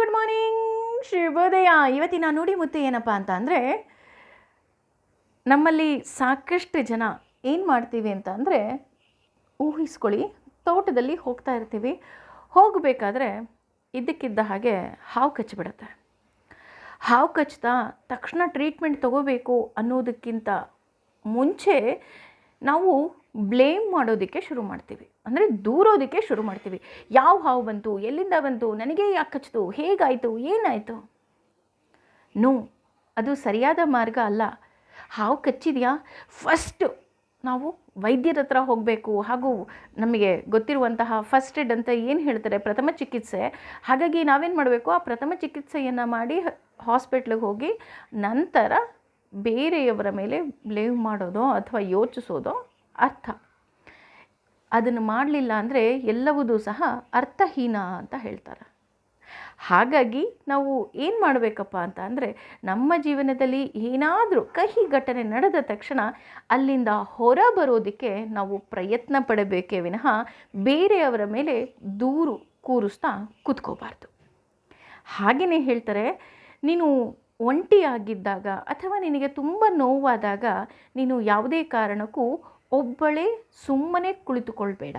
Good morning, ಶುಭೋದಯ. ಇವತ್ತಿನ ನುಡಿ ಮುತ್ತು ಏನಪ್ಪ ಅಂತ ಅಂದರೆ, ನಮ್ಮಲ್ಲಿ ಸಾಕಷ್ಟು ಜನ ಏನು ಮಾಡ್ತೀವಿ ಅಂತ ಅಂದರೆ, ಊಹಿಸ್ಕೊಳ್ಳಿ, ತೋಟದಲ್ಲಿ ಹೋಗ್ತಾ ಇರ್ತೀವಿ. ಹೋಗಬೇಕಾದ್ರೆ ಇದ್ದಕ್ಕಿದ್ದ ಹಾಗೆ ಹಾವು ಕಚ್ಚಿಬಿಡುತ್ತೆ. ಹಾವು ಕಚ್ಚಿದ ತಕ್ಷಣ ಟ್ರೀಟ್ಮೆಂಟ್ ತೊಗೋಬೇಕು ಅನ್ನೋದಕ್ಕಿಂತ ಮುಂಚೆ ನಾವು ಬ್ಲೇಮ್ ಮಾಡೋದಕ್ಕೆ ಶುರು ಮಾಡ್ತೀವಿ, ಅಂದರೆ ದೂರೋದಕ್ಕೆ ಶುರು ಮಾಡ್ತೀವಿ. ಯಾವ ಹಾವು ಬಂತು, ಎಲ್ಲಿಂದ ಬಂತು, ನನಗೆ ಯಾಕೆ ಕಚ್ಚಿತು, ಹೇಗಾಯಿತು, ಏನಾಯಿತು? ನೋ, ಅದು ಸರಿಯಾದ ಮಾರ್ಗ ಅಲ್ಲ. ಹಾವು ಕಚ್ಚಿದೆಯಾ, ಫಸ್ಟು ನಾವು ವೈದ್ಯರ ಹತ್ರ ಹೋಗಬೇಕು. ಹಾಗೂ ನಮಗೆ ಗೊತ್ತಿರುವಂತಹ ಫಸ್ಟ್ ಏಡ್ ಅಂತ ಏನು ಹೇಳ್ತಾರೆ, ಪ್ರಥಮ ಚಿಕಿತ್ಸೆ. ಹಾಗಾಗಿ ನಾವೇನು ಮಾಡಬೇಕು, ಆ ಪ್ರಥಮ ಚಿಕಿತ್ಸೆಯನ್ನು ಮಾಡಿ ಹಾಸ್ಪಿಟ್ಲಿಗೆ ಹೋಗಿ ನಂತರ ಬೇರೆಯವರ ಮೇಲೆ ಬ್ಲೇಮ್ ಮಾಡೋದೋ ಅಥವಾ ಯೋಚಿಸೋದೋ ಅರ್ಥ. ಅದನ್ನು ಮಾಡಲಿಲ್ಲ ಅಂದರೆ ಎಲ್ಲವುದೂ ಸಹ ಅರ್ಥಹೀನ ಅಂತ ಹೇಳ್ತಾರೆ. ಹಾಗಾಗಿ ನಾವು ಏನು ಮಾಡಬೇಕಪ್ಪ ಅಂತ ಅಂದರೆ, ನಮ್ಮ ಜೀವನದಲ್ಲಿ ಏನಾದರೂ ಕಹಿ ಘಟನೆ ನಡೆದ ತಕ್ಷಣ ಅಲ್ಲಿಂದ ಹೊರ ಬರೋದಕ್ಕೆ ನಾವು ಪ್ರಯತ್ನ ಪಡಬೇಕೇ ವಿನಃ ಬೇರೆಯವರ ಮೇಲೆ ದೂರು ಕೂರಿಸ್ತಾ ಕೂತ್ಕೋಬಾರ್ದು. ಹಾಗೆಯೇ ಹೇಳ್ತಾರೆ, ನೀನು ಒಂಟಿಯಾಗಿದ್ದಾಗ ಅಥವಾ ನಿನಗೆ ತುಂಬ ನೋವಾದಾಗ ನೀನು ಯಾವುದೇ ಕಾರಣಕ್ಕೂ ಒಬ್ಬಳೇ ಸುಮ್ಮನೆ ಕುಳಿತುಕೊಳ್ಬೇಡ.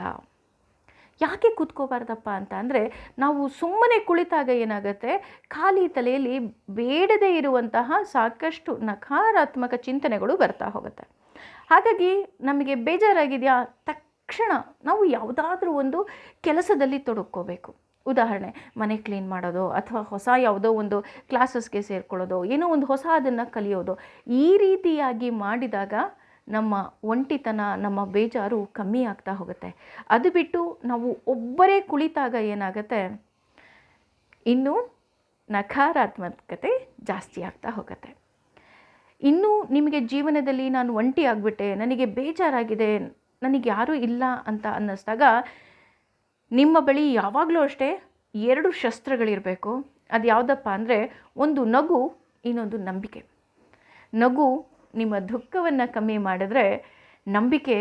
ಯಾಕೆ ಕೂತ್ಕೋಬಾರ್ದಪ್ಪ ಅಂತ ಅಂದರೆ, ನಾವು ಸುಮ್ಮನೆ ಕುಳಿತಾಗ ಏನಾಗುತ್ತೆ, ಖಾಲಿ ತಲೆಯಲ್ಲಿ ಬೇಡದೇ ಇರುವಂತಹ ಸಾಕಷ್ಟು ನಕಾರಾತ್ಮಕ ಚಿಂತನೆಗಳು ಬರ್ತಾ ಹೋಗುತ್ತೆ. ಹಾಗಾಗಿ ನಮಗೆ ಬೇಜಾರಾಗಿದೆಯಾ, ತಕ್ಷಣ ನಾವು ಯಾವುದಾದ್ರೂ ಒಂದು ಕೆಲಸದಲ್ಲಿ ತೊಡಕೋಬೇಕು. ಉದಾಹರಣೆ, ಮನೆ ಕ್ಲೀನ್ ಮಾಡೋದು ಅಥವಾ ಹೊಸ ಯಾವುದೋ ಒಂದು ಕ್ಲಾಸಸ್ಗೆ ಸೇರ್ಕೊಳ್ಳೋದು, ಏನೋ ಒಂದು ಹೊಸ ಅದನ್ನು ಕಲಿಯೋದು. ಈ ರೀತಿಯಾಗಿ ಮಾಡಿದಾಗ ನಮ್ಮ ಒಂಟಿತನ, ನಮ್ಮ ಬೇಜಾರು ಕಮ್ಮಿ ಆಗ್ತಾ ಹೋಗುತ್ತೆ. ಅದು ಬಿಟ್ಟು ನಾವು ಒಬ್ಬರೇ ಕುಳಿತಾಗ ಏನಾಗುತ್ತೆ, ಇನ್ನೂ ನಕಾರಾತ್ಮಕತೆ ಜಾಸ್ತಿ ಆಗ್ತಾ ಹೋಗುತ್ತೆ. ಇನ್ನೂ ನಿಮಗೆ ಜೀವನದಲ್ಲಿ ನಾನು ಒಂಟಿ ಆಗಿಬಿಟ್ಟೆ, ನನಗೆ ಬೇಜಾರಾಗಿದೆ, ನನಗೆ ಯಾರೂ ಇಲ್ಲ ಅಂತ ಅನ್ನಿಸ್ದಾಗ ನಿಮ್ಮ ಬಳಿ ಯಾವಾಗಲೂ ಅಷ್ಟೇ 2 ಶಸ್ತ್ರಗಳಿರಬೇಕು. ಅದು ಯಾವುದಪ್ಪ ಅಂದರೆ, ಒಂದು ನಗು, ಇನ್ನೊಂದು ನಂಬಿಕೆ. ನಗು ನಿಮ್ಮ ದುಃಖವನ್ನು ಕಮ್ಮಿ ಮಾಡಿದ್ರೆ, ನಂಬಿಕೆ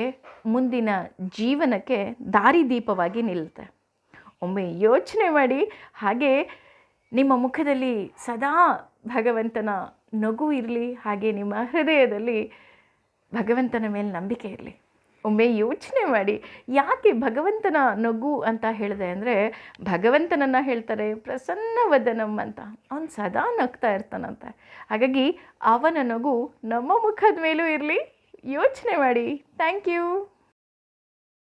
ಮುಂದಿನ ಜೀವನಕ್ಕೆ ದಾರಿದೀಪವಾಗಿ ನಿಲ್ಲುತ್ತೆ. ಒಮ್ಮೆ ಯೋಚನೆ ಮಾಡಿ. ಹಾಗೆ ನಿಮ್ಮ ಮುಖದಲ್ಲಿ ಸದಾ ಭಗವಂತನ ನಗು ಇರಲಿ, ಹಾಗೆ ನಿಮ್ಮ ಹೃದಯದಲ್ಲಿ ಭಗವಂತನ ಮೇಲೆ ನಂಬಿಕೆ ಇರಲಿ. ಒಮ್ಮೆ ಯೋಚನೆ ಮಾಡಿ, ಯಾಕೆ ಭಗವಂತನ ನಗು ಅಂತ ಹೇಳಿದೆ ಅಂದರೆ, ಭಗವಂತನನ್ನು ಹೇಳ್ತಾರೆ ಪ್ರಸನ್ನವದನಂ ಅಂತ. ಅವನು ಸದಾ ನಗ್ತಾ ಇರ್ತಾನಂತೆ. ಹಾಗಾಗಿ ಅವನ ನಗು ನಮ್ಮ ಮುಖದ ಮೇಲೂ ಇರಲಿ. ಯೋಚನೆ ಮಾಡಿ. Thank you.